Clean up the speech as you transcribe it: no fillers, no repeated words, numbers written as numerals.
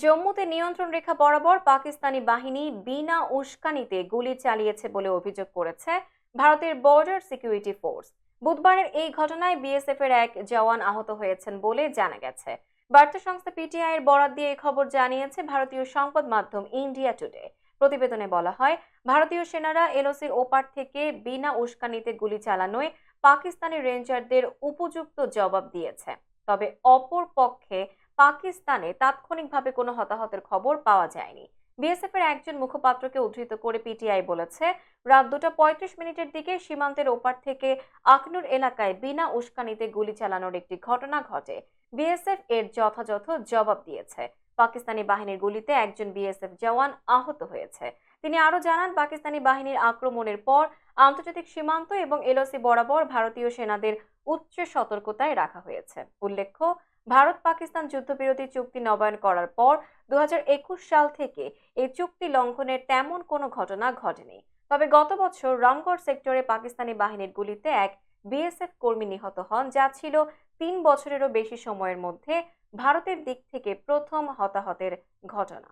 জম্মুতে নিয়ন্ত্রণ রেখা বরাবর পাকিস্তানি বাহিনী বিনা উস্কানিতে গুলি চালিয়েছে বলে অভিযোগ করেছে ভারতের বর্ডার সিকিউরিটি ফোর্স। বুধবারের এই ঘটনায় বিএসএফ এর এক জওয়ান আহত হয়েছেন বলে জানা গেছে। বার্তা সংস্থা পিটিআই এর বরাত দিয়ে এই খবর জানিয়েছে ভারতীয় সংবাদ মাধ্যম ইন্ডিয়া টুডে। প্রতিবেদনে বলা হয়, ভারতীয় সেনারা এলওসির ওপার থেকে বিনা উস্কানিতে গুলি চালানোয় পাকিস্তানি রেঞ্জারদের উপযুক্ত জবাব দিয়েছে। তবে অপর পক্ষে পাকিস্তানে তাৎক্ষণিকভাবে কোনো হতাহতের খবর পাওয়া যায়নি। বিএসএফ এর একজন মুখপাত্রকে উদ্ধৃত করে পিটিআই বলেছে, রাত 2:35 দিকে সীমান্তের ওপার থেকে আখনুর এলাকায় বিনা উস্কানিতে গুলি চালানোর একটি ঘটনা ঘটে। বিএসএফ এর যথাযথ জবাব দিয়েছে। পাকিস্তানি বাহিনীর গুলিতে একজন বিএসএফ জওয়ান আহত হয়েছে। তিনি আরো জানান, পাকিস্তানি বাহিনীর আক্রমণের পর আন্তর্জাতিক সীমান্ত এবং এলওসি বরাবর ভারতীয় সেনাদের উচ্চ সতর্কতায় রাখা হয়েছে। উল্লেখ্য, ভারত পাকিস্তান যুদ্ধবিরতি চুক্তি নবায়ন করার পর 2021 সাল থেকে এই চুক্তি লঙ্ঘনের তেমন কোনো ঘটনা ঘটেনি। তবে গত বছর রামগড় সেক্টরে পাকিস্তানি বাহিনীর গুলিতে এক বিএসএফ কর্মী নিহত হন, যা ছিল 3 বছরেরও বেশি সময়ের মধ্যে ভারতের দিক থেকে প্রথম হতাহতের ঘটনা।